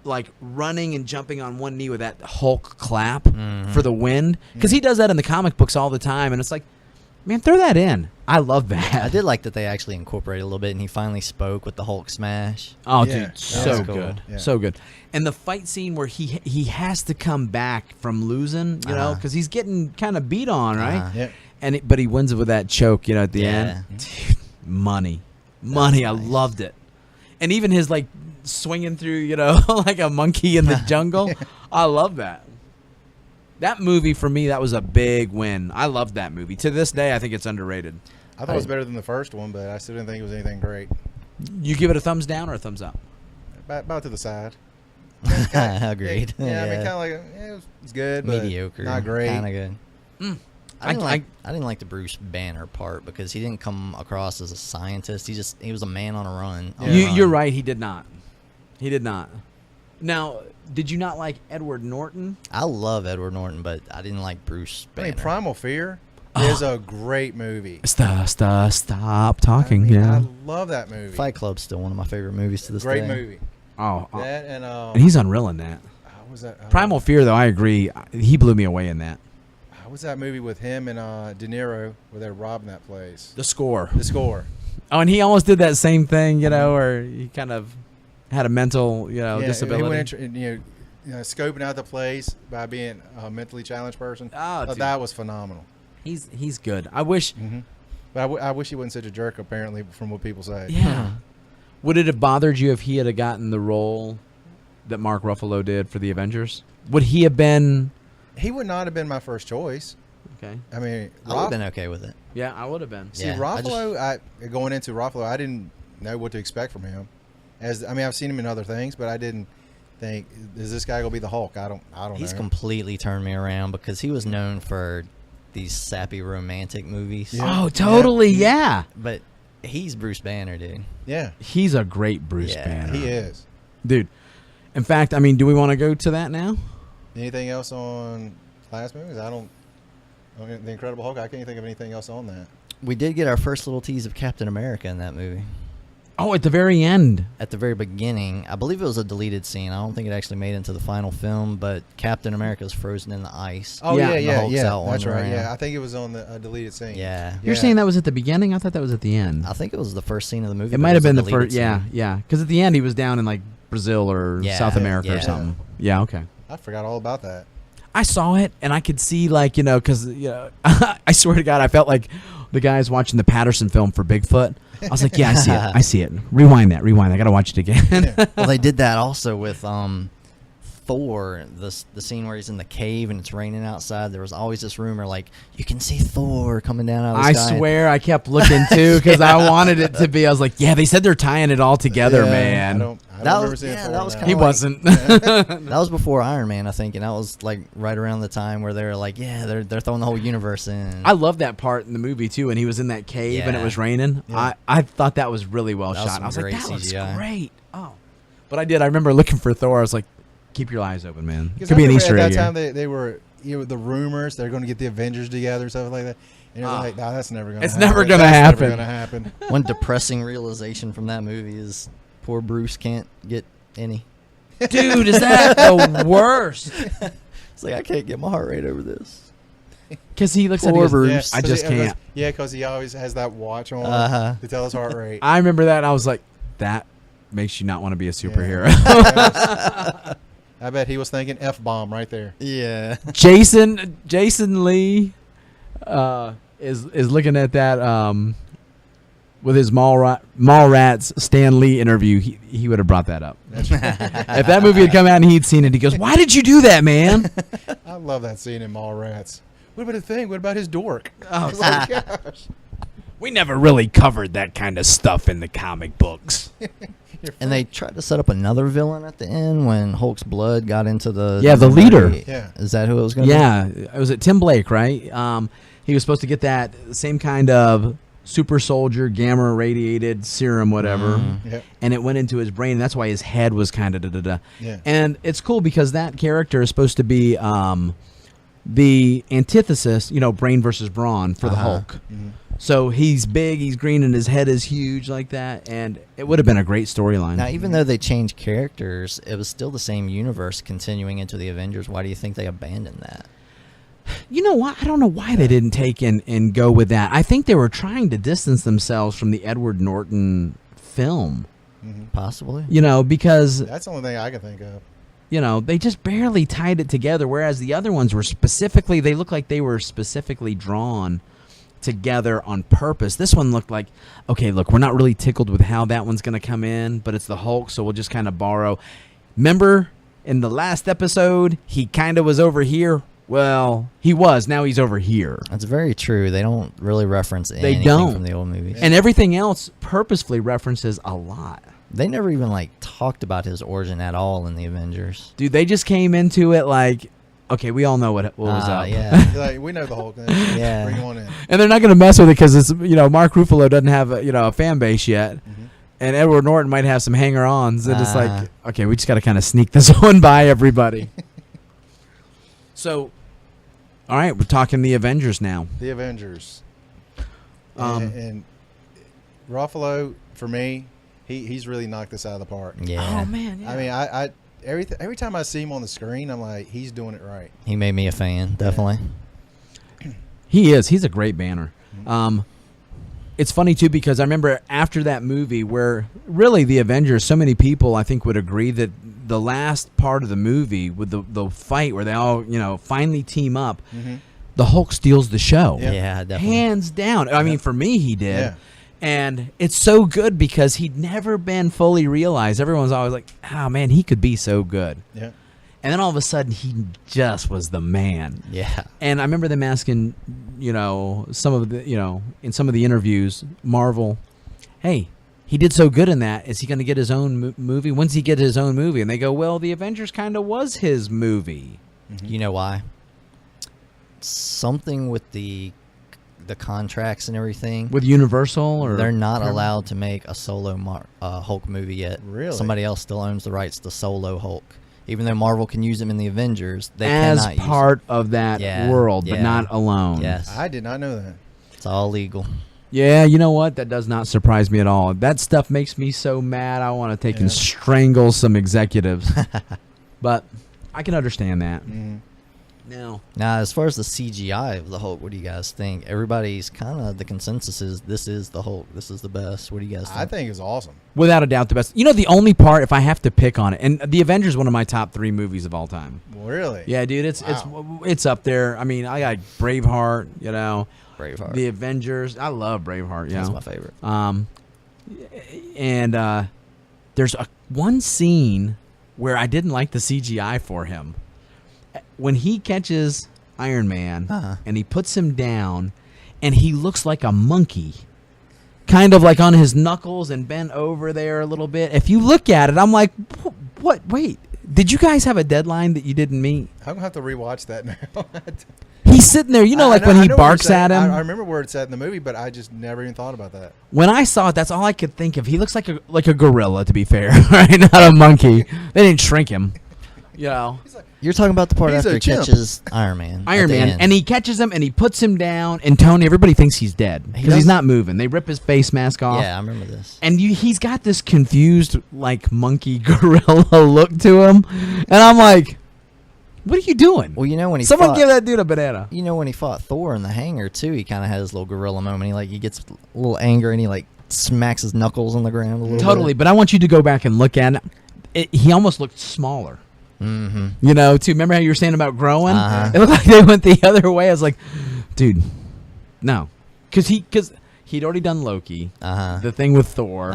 like running and jumping on one knee with that Hulk clap for the wind, because he does that in the comic books all the time, and it's like, man, throw that in. I love that. I did like that they actually incorporated a little bit, and he finally spoke with the Hulk smash. Oh, Yeah, dude, that so was cool. good, Yeah. so good. And the fight scene where he has to come back from losing, because he's getting kind of beat on, right? Yeah. But he wins it with that choke, at the Yeah. end. Dude, money. I loved it. And even his like swinging through, like a monkey in the jungle. I love that. That movie for me, that was a big win. I loved that movie. To this day, I think it's underrated. I thought it was better than the first one, but I still didn't think it was anything great. You give it a thumbs down or a thumbs up? About to the side. Agreed. Yeah, I mean, kind of like it was good, but mediocre, not great. kind of good. I I didn't like the Bruce Banner part because he didn't come across as a scientist. He was a man on a run. You're right. He did not. He did not. Now, did you not like Edward Norton? I love Edward Norton, but I didn't like Bruce I Banner. mean, Primal Fear is a great movie. Stop talking. I mean, yeah. I love that movie. Fight Club's still one of my favorite movies to this Great day. movie. Oh, That and he's unreal in that. what was that? Primal Fear, though, I agree. He blew me away in that. What was that movie with him and De Niro where they're robbing that place? The Score. The Score. Oh, and he almost did that same thing, where he kind of had a mental, disability. He went, scoping out the place by being a mentally challenged person. Oh, dude. That was phenomenal. He's good. I wish. Mm-hmm. But I wish he wasn't such a jerk. Apparently, from what people say. Yeah. Would it have bothered you if he had gotten the role that Mark Ruffalo did for the Avengers? Would he have been? He would not have been my first choice. Okay. I mean, I would have been okay with it. Yeah, I would have been. See, Yeah, Ruffalo, going into Ruffalo, I didn't know what to expect from him. I've seen him in other things, but I didn't think, is this guy gonna be the Hulk? I don't He's know. completely turned me around because he was known for these sappy romantic movies. Yeah. Oh, totally. Yeah. But he's Bruce Banner, dude. Yeah, He's a great Bruce Yeah. Banner. he is. Dude. In fact, I mean, do we want to go to that now? Anything else on last movies? The Incredible Hulk. I can't think of anything else on that. We did get our first little tease of Captain America in that movie. Oh, at the very end. At the very beginning, I believe it was a deleted scene. I don't think it actually made it into the final film, but Captain America's frozen in the ice. Oh Yeah, yeah, the Hulk's out That's wandering right. around. Yeah, I think it was on the deleted scene. Yeah. You're saying that was at the beginning? I thought that was at the end. I think it was the first scene of the movie. It but might have was a been the deleted first. Yeah, scene. yeah. Because at the end, he was down in like Brazil or Yeah, South America or yeah. something. Yeah, okay. I forgot all about that. I saw it and I could see because I swear to God, I felt like the guys watching the Patterson film for Bigfoot. I was like, yeah, I see it. Rewind that. I got to watch it again. Well, they did that also with Thor, the scene where he's in the cave and it's raining outside. There was always this rumor like you can see Thor coming down out of the I sky. swear I kept looking too because I wanted it to be. I was like, yeah, they said they're tying it all together, Yeah, man. I don't That remember was- seeing yeah, Thor that in was that. kinda He like- wasn't. That was before Iron Man, I think, and that was like right around the time where they were like, yeah, they're throwing the whole universe in. I love that part in the movie too, and he was in that cave and it Yeah. was raining. Yeah. I thought that was really well That was shot. some I was like, great that looks CGI. great. Oh, but I remember looking for Thor. I was like, keep your eyes open, man. Because Could be an I remember Easter egg. At that here. time, they were the rumors they're going to get the Avengers together and stuff like that. And you're like, nah, that's never going to It's happen. never gonna That's happen. Never going to happen. One depressing realization from that movie is poor Bruce can't get any. Dude, is that the worst? It's like I can't get my heart rate over this. Because he looks at Poor me. Bruce. I just can't. Yeah, because he always has that watch on Uh-huh. to tell his heart rate. I remember that. And I was like, that makes you not want to be a superhero. I bet he was thinking F-bomb right there. Yeah. Jason Lee is looking at that with his Mallrats Stan Lee interview. He would have brought that up. That's right. If that movie had come out and he'd seen it, he goes, "Why did you do that, man?" I love that scene in Mallrats. What about the thing? What about his dork? Oh, Oh, gosh. we never really covered that kind of stuff in the comic books. And they tried to set up another villain at the end when Hulk's blood got into the Yeah, the leader. Yeah. Is that who it was going to Yeah, it was Tim Blake, right? He was supposed to get that same kind of super soldier gamma radiated serum, whatever, Yep. and it went into his brain. And that's why his head was kind of da-da-da. Yeah. And it's cool because that character is supposed to be the antithesis, brain versus brawn for the Hulk. Mhm. So he's big, he's green, and his head is huge like that. And it would have been a great storyline. Now, even though they changed characters, it was still the same universe continuing into the Avengers. Why do you think they abandoned that? You know what? I don't know why they didn't take and go with that. I think they were trying to distance themselves from the Edward Norton film. Possibly. Because That's the only thing I can think of. they just barely tied it together, whereas the other ones were they looked like they were specifically drawn together on purpose. This one looked like, okay, look, we're not really tickled with how that one's going to come in, but it's the Hulk, so we'll just kind of borrow. Remember in the last episode, he kind of was over here? Well, he was. Now he's over here. That's very true. They don't really reference anything don't. from the old movies. And everything else purposefully references a lot. They never even like talked about his origin at all in the Avengers. Dude, they just came into it like, okay, we all know what was up. Yeah. Like, we know the Hulk. Yeah. Bring him on in. And they're not going to mess with it because it's, Mark Ruffalo doesn't have a fan base yet. Mm-hmm. And Edward Norton might have some hanger-ons. And it's like, okay, we just got to kind of sneak this one by everybody. So, all right, we're talking the Avengers now. The Avengers. And Ruffalo, for me, he's really knocked this out of the park. Yeah. Oh, man. Yeah. I mean, I every time I see him on the screen, I'm like, he's doing it right. He made me a fan, definitely. He is. He's a great banner. It's funny, too, because I remember after that movie where really the Avengers, so many people, I think, would agree that the last part of the movie with the fight where they all, finally team up, the Hulk steals the show. Yeah, definitely. Hands down. I mean, for me, he did. Yeah. And it's so good because he'd never been fully realized. Everyone's always like, oh, man, he could be so good. Yeah. And then all of a sudden, he just was the man. Yeah. And I remember them asking, some of the, in some of the interviews, Marvel, hey, he did so good in that. Is he going to get his own movie? When's he get his own movie? And they go, well, the Avengers kind of was his movie. You know why? Something with the contracts and everything. With Universal? Or they're not allowed to make a solo Hulk movie yet. Really? Somebody else still owns the rights to solo Hulk. Even though Marvel can use him in the Avengers, they as cannot part of that world, but yeah. not alone. Yes. I did not know that. It's all legal. Yeah, you know what? That does not surprise me at all. That stuff makes me so mad. I want to take and strangle some executives. But I can understand that. Now, as far as the CGI of the Hulk, what do you guys think? Everybody's kind of, the consensus is this is the Hulk. This is the best. What do you guys think? I think it's awesome. without a doubt, the best. The only part, if I have to pick on it, and The Avengers is one of my top 3 movies of all time. Really? Yeah, dude, it's up there. I mean, I got Braveheart, Braveheart. The Avengers. I love Braveheart. That's my favorite. And there's one scene where I didn't like the CGI for him. When he catches Iron Man and he puts him down, and he looks like a monkey, kind of like on his knuckles and bent over there a little bit. If you look at it, I'm like, what? Wait, did you guys have a deadline that you didn't meet? I'm gonna have to rewatch that now. He's sitting there, like when he barks at him. I remember where it's at in the movie, but I just never even thought about that. When I saw it, that's all I could think of. He looks like a gorilla, to be fair, right? Not a monkey. They didn't shrink him. You're talking about the part He's after a he chimp. catches Iron Man. Iron Man, and he catches him and he puts him down, and Tony, everybody thinks he's dead because he's not moving. They rip his face mask off. Yeah, I remember this. And he's got this confused, like, monkey gorilla look to him, and I'm like, what are you doing? Well, when he Someone give that dude a banana. When he fought Thor in the hangar too, he kind of had his little gorilla moment. He gets a little anger and he smacks his knuckles on the ground a little Totally, bit. but I want you to go back and look at it. He almost looked smaller. Mm-hmm. Too. Remember how you were saying about growing? Uh-huh. It looked like they went the other way. I was like, dude, no. Because he'd already done Loki, the thing with Thor,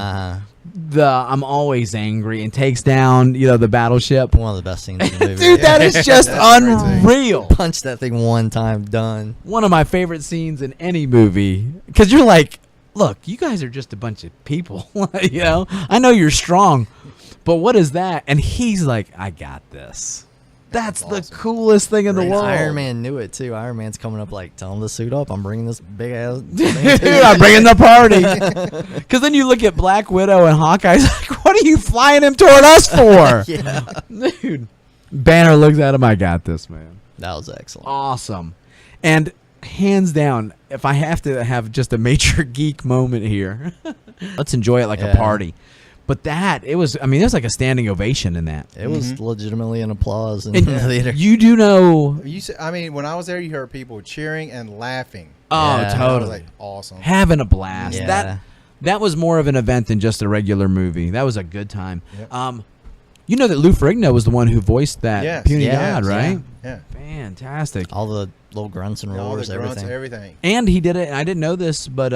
the I'm always angry, and takes down, the battleship. One of the best scenes in the movie. Dude, that is just That's a great unreal. Punch that thing one time, done. One of my favorite scenes in any movie. Because you're like, look, you guys are just a bunch of people. I know you're strong. But what is that? And he's like, I got this. That's the coolest thing in the world. Iron Man knew it too. Iron Man's coming up like, tell him to suit up. I'm bringing this big ass. Dude, I'm bringing the party. Because then you look at Black Widow and Hawkeye's like, what are you flying him toward us for? Yeah. Dude. Banner looks at him, I got this, man. That was excellent. Awesome. And hands down, if I have to have just a major geek moment here, let's enjoy it like a party. But it was like a standing ovation in that. It was legitimately an applause in the theater. You do know. When I was there, you heard people cheering and laughing. Oh, Yeah. That was totally. awesome. Having a blast. Yeah. That was more of an event than just a regular movie. That was a good time. Yep. You know that Lou Ferrigno was the one who voiced that Yes. puny Yes. god, right? Yeah. Fantastic. All the little grunts and All roars, the grunts, everything. And he did it. I didn't know this, but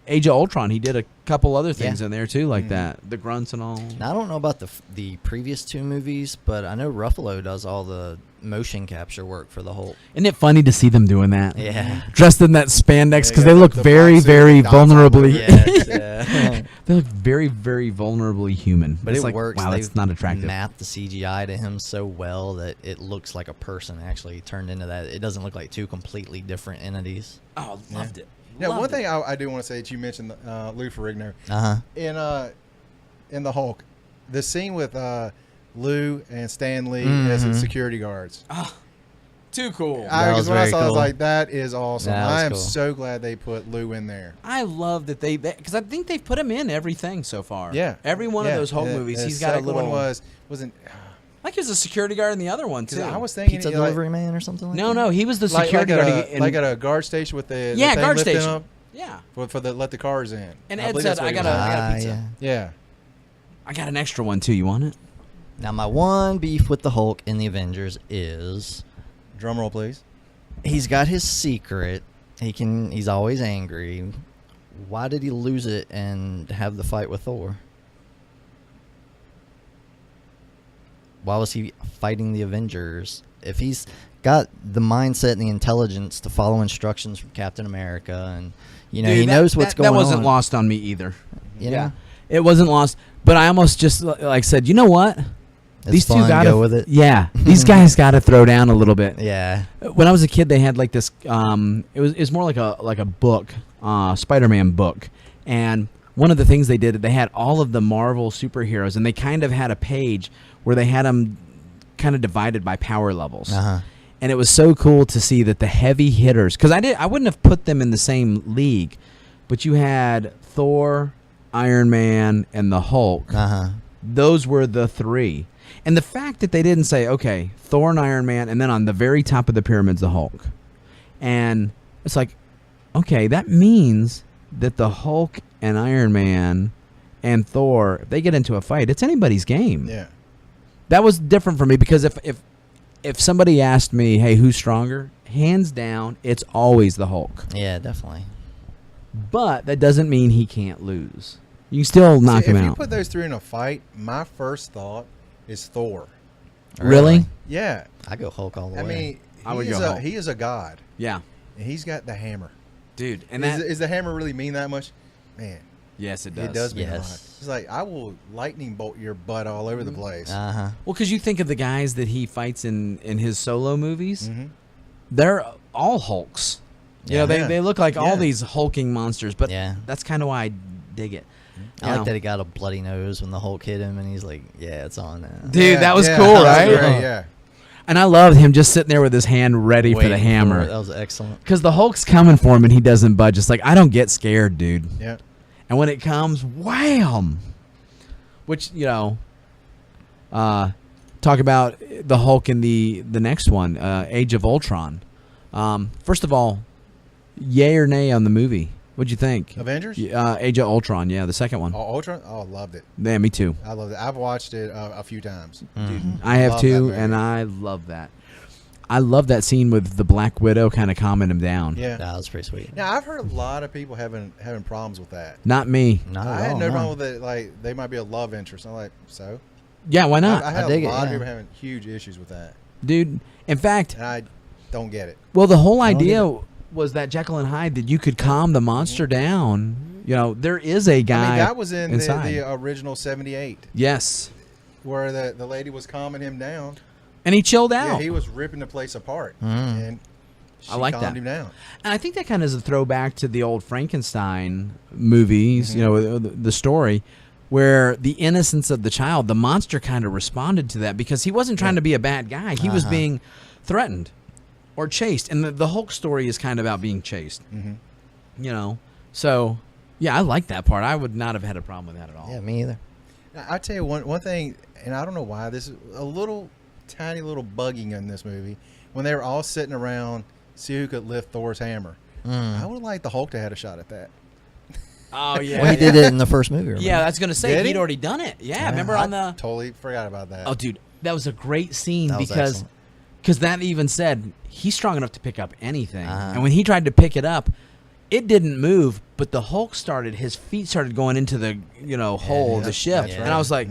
Age of Ultron, he did a couple other things Yeah. in there too, like that, the grunts and all. Now, I don't know about the previous 2 movies, but I know Ruffalo does all the motion capture work for the Hulk. Isn't it funny to see them doing that? Yeah. Dressed in that spandex because Yeah, they look the very, boxing very dots on vulnerably. Yes, yeah. They look very, very vulnerably human. But It's it like, works. wow, They've that's not attractive. mapped the CGI to him so well that it looks like a person actually turned into that. It doesn't look like two completely different entities. Oh, loved it. Now, Loved one it. thing I do want to say that you mentioned Lou Ferrigno Uh-huh. in the Hulk, the scene with Lou and Stan Lee as Mhm. the security guards. Too cool. That was When I very saw it, I was cool. like, that is awesome. That was I am cool. so glad they put Lou in there. I love that they because I think they've put him in everything so far. Yeah. Every one of Yeah. those Hulk And movies, the he's got a second little. one wasn't Like he was a security guard in the other one too. because I was thinking Pizza you know, delivery man or something like no, that? no, he was the like security at guard. a, like at a guard station with the yeah, thing guard lifting station. up Yeah, for the let the cars in. and I Ed believe said, that's what "I he got was a, doing. I got a pizza. Yeah. Yeah. I got an extra one too. You want it?" Now, my one beef with the Hulk in the Avengers is Drum roll, please. he's got his secret. He's always angry. Why did he lose it and have the fight with Thor? Why was he fighting the Avengers? If he's got the mindset and the intelligence to follow instructions from Captain America, and you know Dude, he knows what's going on. That wasn't lost on me either. You Yeah, know? it wasn't lost. But I almost just like said, you know what? It's These two fun, got go with it. Yeah, these guys got to throw down a little bit. Yeah. When I was a kid, they had like this. It was more like a book, Spider-Man book, and one of the things they did, they had all of the Marvel superheroes, and they kind of had a page where they had them kind of divided by power levels. Uh-huh. And it was so cool to see that the heavy hitters, because I wouldn't have put them in the same league, but you had Thor, Iron Man, and the Hulk. Uh-huh. Those were the three. And the fact that they didn't say, okay, Thor and Iron Man, and then on the very top of the pyramid's the Hulk. And it's like, okay, that means that the Hulk and Iron Man and Thor, if they get into a fight, it's anybody's game. Yeah. That was different for me because if somebody asked me, hey, who's stronger? Hands down, it's always the Hulk. Yeah, definitely. But that doesn't mean he can't lose. You can still knock him If you out. put those three in a fight, my first thought is Thor. Really? Yeah. I go Hulk all the I way. mean, I would he is go Hulk. he is a god, Yeah. and he's got the hammer. Dude, and Is the hammer really mean that much? Man, yes, it does. it does mean a lot. Yes. It's like, I will lightning bolt your butt all over the place. Uh-huh. Well, because you think of the guys that he fights in his solo movies, Mm-hmm. they're all Hulks. You know, Yeah. they look like all Yeah. these hulking monsters, but Yeah. that's kind of why I dig it. I You like know? that he got a bloody nose when the Hulk hit him, and he's like, "Yeah, it's on now." Dude, that was cool, that was right? great, yeah. And I loved him just sitting there with his hand ready for the Waiting hammer. it. That was excellent. Because the Hulk's coming for him and he doesn't budge. It's like, I don't get scared, dude. Yeah. And when it comes, wham! Which, you know, talk about the Hulk in the next one, Age of Ultron. First of all, yay or nay on the movie? What'd you think? Avengers? Age of Ultron, yeah, the second one. Oh, Ultron? Oh, loved it. Yeah, me too. I loved it. I've watched it a few times. I have Love that too, movie. and I love that. I love that scene with the Black Widow kind of calming him down. Yeah. That was pretty sweet. Now, I've heard a lot of people having problems with that. Not me. Not I at had all, no problem with it. Like, they might be a love interest. I'm like, so? Yeah, why not? I had dig a it, lot of yeah. people having huge issues with that. Dude, in fact, And I don't get it. well, the whole don't get idea was that Jekyll and Hyde, that you could calm the monster down. You know, there is a guy I mean, that was in inside. the original 78, Yes. where the lady was calming him down. And he chilled Yeah, out. he was ripping the place apart. Mm. And she I like calmed that. him down. And I think that kind of is a throwback to the old Frankenstein movies, you know, the story, where the innocence of the child, the monster kind of responded to that because he wasn't trying to be a bad guy. He was being threatened or chased. And the Hulk story is kind of about being chased, you know. So, yeah, I like that part. I would not have had a problem with that at all. Yeah, me either. Now, I tell you one thing, and I don't know why, this is a little tiny little bugging in this movie. When they were all sitting around, see who could lift Thor's hammer. I would like the Hulk to have a shot at that. Oh, yeah. Well, he did it in the first movie. Remember? Yeah, I was going to say, Did he? he'd already done it. Yeah, remember on the... Totally forgot about that. Oh, dude, that was a great scene That was because that even said he's strong enough to pick up anything. Uh-huh. And when he tried to pick it up, it didn't move, but the Hulk his feet started going into the, hole of the ship. that's And right. I was like,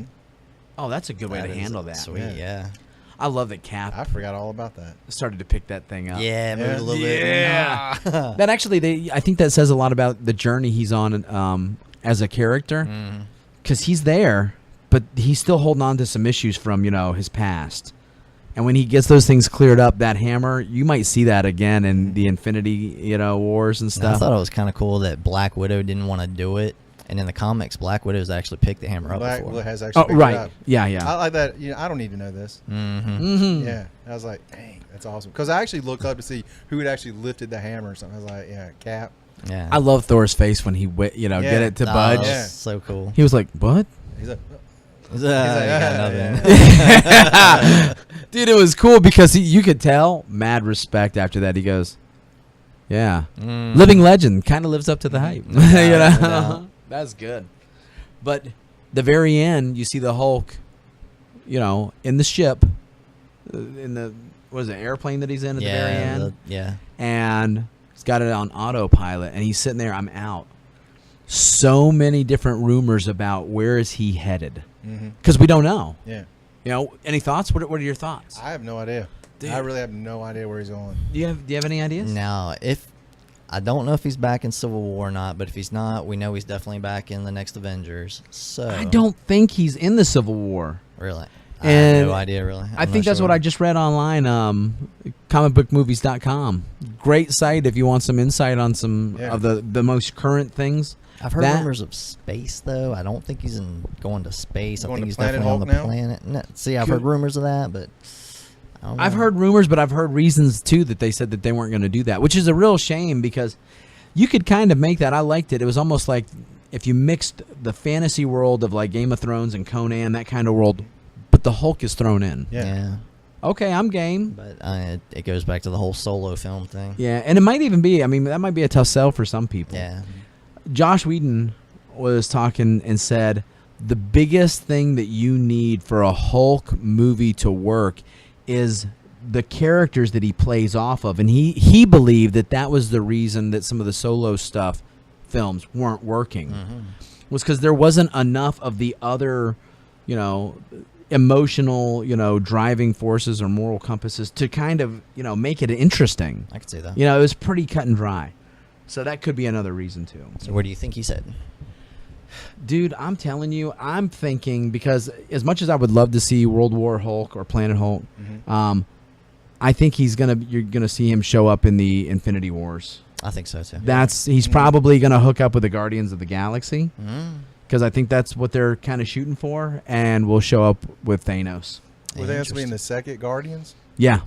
oh, that's a good way That to is handle that. Sweet, yeah. I love that Cap I forgot all about that. started to pick that thing up. Yeah, moved a little Yeah. bit. That actually, I think that says a lot about the journey he's on as a character, because he's there, but he's still holding on to some issues from his past. And when he gets those things cleared up, that hammer, you might see that again in the Infinity Wars and And stuff. I thought it was kind of cool that Black Widow didn't want to do it, and in the comics, Black Widow's actually picked the hammer up Black before. has actually Oh, picked it right. up. Yeah. I like that. I don't need to know this. Mm-hmm. Yeah, I was like, dang, that's awesome. Because I actually looked up to see who had actually lifted the hammer or something. I was like, yeah, Cap. Yeah, I love Thor's face when he get it to Oh, budge. Yeah. so cool. He was like, "What?" He's like, You got nothing. yeah. Dude, it was cool because you could tell mad respect after that. He goes, "Yeah, living legend, kind of lives up to the hype." doubt. That's good. But the very end, you see the Hulk, in the ship, in the airplane that he's in at the very end, and he's got it on autopilot, and he's sitting there. I'm out. So many different rumors about where is he headed, because we don't know. Yeah. Any thoughts? What are your thoughts? I have no idea. Dude. I really have no idea where he's going. Do you have any ideas? Now, I don't know if he's back in Civil War or not, but if he's not, we know he's definitely back in the next Avengers. So I don't think he's in the Civil War. really. I And have no idea, really. I think that's what I just read online. Comicbookmovies.com. Great site if you want some insight on some of the most current things. I've heard rumors of space, though. I don't think he's going to space. I think he's definitely on the planet. No, see, I've heard rumors of that, but I don't know. I've heard rumors, but I've heard reasons, too, that they said that they weren't going to do that, which is a real shame because you could kind of make that. I liked it. It was almost like if you mixed the fantasy world of like Game of Thrones and Conan, that kind of world, but the Hulk is thrown in. Yeah. Okay, I'm game. But it goes back to the whole solo film thing. Yeah, and it might even be, that might be a tough sell for some people. Yeah. Josh Whedon was talking and said the biggest thing that you need for a Hulk movie to work is the characters that he plays off of. And he believed that was the reason that some of the solo films weren't working. Was because there wasn't enough of the other, emotional, driving forces or moral compasses to kind of, make it interesting. I could see that. It was pretty cut and dry. So that could be another reason, too. So where do you think he's headed? Dude, I'm telling you, I'm thinking, because as much as I would love to see World War Hulk or Planet Hulk, I think you're gonna see him show up in the Infinity Wars. I think so, too. He's probably gonna hook up with the Guardians of the Galaxy, because I think that's what they're kind of shooting for, and will show up with Thanos. Were they supposed to be in the second Guardians? Yeah,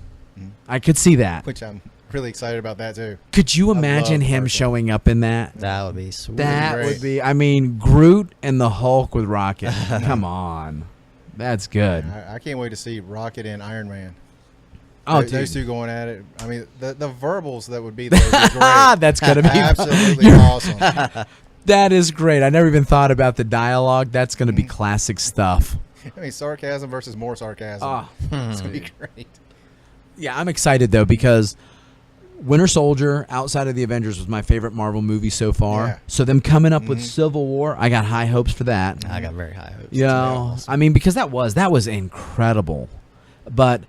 I could see that. Which I'm really excited about that too. Could you imagine love him Marvel. showing up in that? That would be sweet. That Great. would be, Groot and the Hulk with Rocket. Come on. That's good. I can't wait to see Rocket and Iron Man. Oh, those dude. two going at it. The verbals that would be there would be great. That's going to be Absolutely awesome. That is great. I never even thought about the dialogue. That's going to be classic stuff. Sarcasm versus more sarcasm. It's going to be great. Yeah, I'm excited, though, because Winter Soldier, outside of the Avengers, was my favorite Marvel movie so far. Yeah. So them coming up with Civil War, I got high hopes for that. I got very high hopes. Because that was incredible. But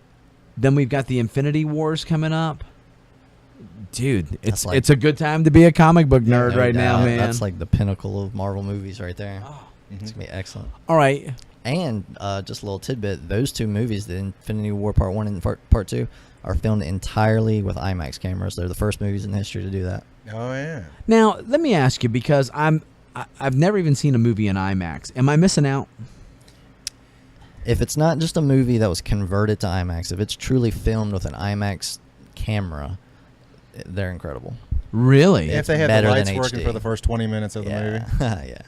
then we've got the Infinity Wars coming up. Dude, it's a good time to be a comic book nerd right now, man. That's like the pinnacle of Marvel movies right there. It's going to be excellent. All right. And just a little tidbit, those two movies, the Infinity War Part 1 and Part 2, are filmed entirely with IMAX cameras. They're the first movies in history to do that. Oh, yeah. Now, let me ask you, because I've never even seen a movie in IMAX. Am I missing out? If it's not just a movie that was converted to IMAX, if it's truly filmed with an IMAX camera, they're incredible. Really? If they had better the lights than working HD. for the first 20 minutes of the movie. Yeah.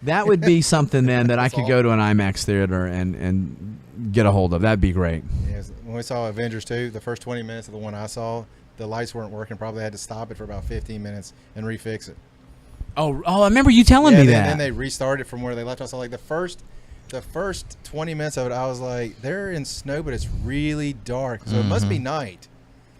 That would be something then that I That's could go to an IMAX theater and get a hold of. That'd be great. Yes. When we saw Avengers 2, the first 20 minutes of the one I saw, the lights weren't working. Probably had to stop it for about 15 minutes and refix it. Oh, I remember you telling me that. And then they restarted from where they left off. So like the first 20 minutes of it, I was like, they're in snow, but it's really dark. So it must be night.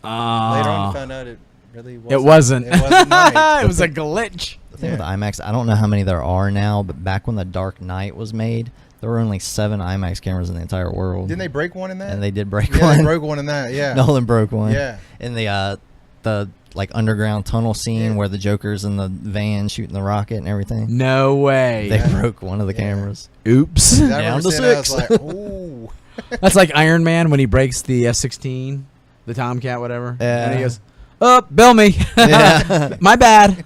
Later on, I found out it really wasn't. It wasn't. It wasn't night. It was a glitch. The thing with IMAX, I don't know how many there are now, but back when The Dark Knight was made, there were only 7 IMAX cameras in the entire world. Didn't they break one in that? And they did break Yeah, one. they broke one in that. Yeah. Nolan broke one. Yeah. In the like underground tunnel scene where the Joker's in the van shooting the rocket and everything. No way. They broke one of the cameras. Oops. I Down remember to seeing that, I 6. was like, ooh. That's like Iron Man when he breaks the F-16, the Tomcat, whatever. Yeah. And he goes, "Oh, bill me. Yeah. My bad."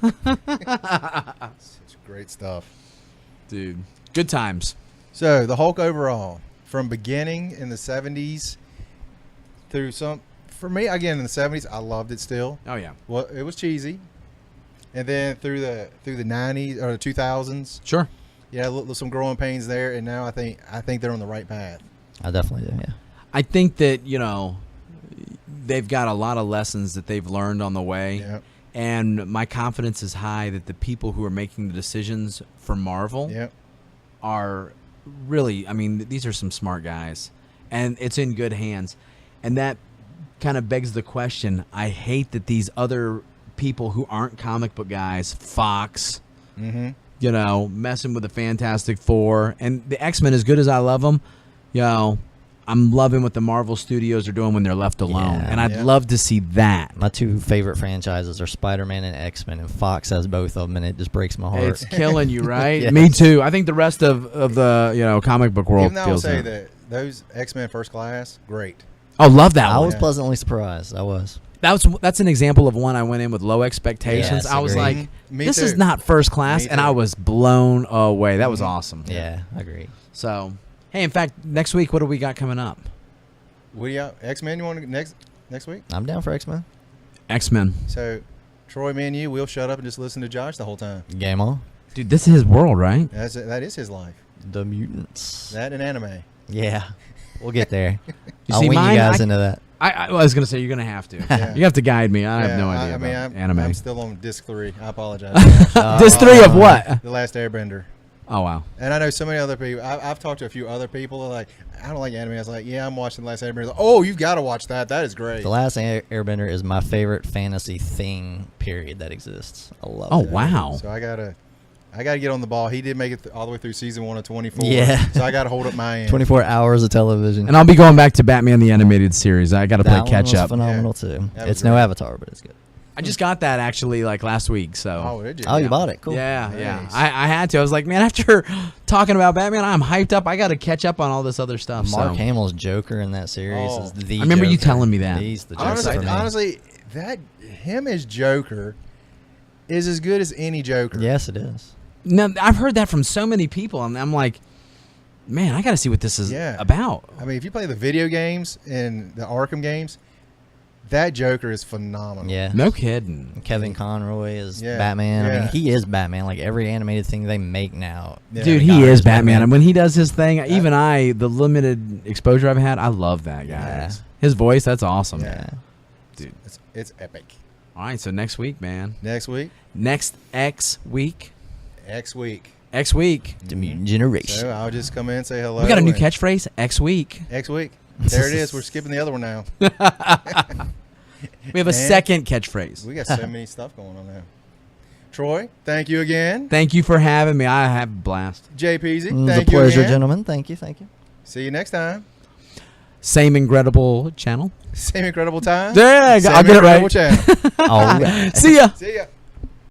Such great stuff. Dude, good times. So the Hulk overall, from beginning in the 70s through for me, again, in the 70s, I loved it still. Oh yeah. Well, it was cheesy. And then through the 90s or the 2000s, Sure. yeah, some growing pains there. And now I think they're on the right path. I definitely do, yeah. I think that, they've got a lot of lessons that they've learned on the way. Yeah. And my confidence is high that the people who are making the decisions for Marvel Yeah. are really, these are some smart guys. And it's in good hands. And that kind of begs the question. I hate that these other people who aren't comic book guys, Fox, messing with the Fantastic Four. And the X-Men, as good as I love them, I'm loving what the Marvel Studios are doing when they're left alone. Yeah. And I'd love to see that. My 2 favorite franchises are Spider-Man and X-Men, and Fox has both of them, and it just breaks my heart. It's killing you, right? Yes. Me too. I think the rest of the comic book world Even though I will feels say that. those X-Men First Class, great. Oh, love that I one. was pleasantly surprised. I was. That's an example of one I went in with low expectations. Yes, I was agreed. like, Me this too. is not First Class, Me and too. I was blown away. That was awesome. Yeah, I agree. So, hey, in fact, next week, what do we got coming up? What do you X-Men? You want to next week? I'm down for X-Men. X-Men. So, Troy, me, and you, we'll shut up and just listen to Josh the whole time. Game on. Dude, this is his world, right? That is his life. The Mutants. That and anime. Yeah, we'll get there. You I'll see wing mine? you guys into that. I was going to say, you're going to have to. Yeah. You have to guide me. I have Yeah, no idea about anime. I'm still on disc 3. I apologize. Disc 3 of what? The Last Airbender. Oh, wow. And I know so many other people. I've talked to a few other people. They're like, I don't like anime. I was like, yeah, I'm watching The Last Airbender. Like, oh, you've got to watch that. That is great. The Last Airbender is my favorite fantasy thing, period, that exists. I love Oh, it. wow. So I gotta get on the ball. He did make it all the way through season 1 of 24. Yeah. So I gotta hold up my end. 24 hours of television. And I'll be going back to Batman the Animated Series. I got to play That catch one was up. phenomenal, too. That was It's no great. Avatar, but it's good. I just got that actually like last week. So. Oh, did you? Oh, you bought it. Cool. Yeah, Nice. yeah. I had to. I was like, man, after talking about Batman, I'm hyped up. I got to catch up on all this other stuff. Mark so. Hamill's Joker in that series Oh. is the I remember you Joker. telling me that. He's the Joker for me. Honestly, that him as Joker is as good as any Joker. Yes, it is. No, I've heard that from so many people, and I'm like, man, I got to see what this is Yeah. about. I mean, if you play the video games and the Arkham games, that Joker is phenomenal. Yeah. No kidding. Kevin Conroy is Yeah. Batman. I Yeah. mean, he is Batman. Like every animated thing they make now. Yeah. Dude, Kevin he Conroy is Batman. And when he does his thing, even the limited exposure I've had, I love that guy. Yeah. His voice, that's awesome. Yeah. Dude. It's epic. All right, so next week, man. Next week, Next X week. X week. X week. The Mutant Generation. So I'll just come in and say hello. We got a new and- catchphrase. X week. X week. There it is. We're skipping the other one now. We have a And- second catchphrase. We got so many stuff going on now. Troy, thank you again. Thank you for having me. I have a blast. JPZ, It was a thank you pleasure, again. gentlemen. Thank you. Thank you. See you next time. Same incredible channel. Same incredible time. Yeah, Same I'll get it incredible right. channel. All right. See ya. See ya.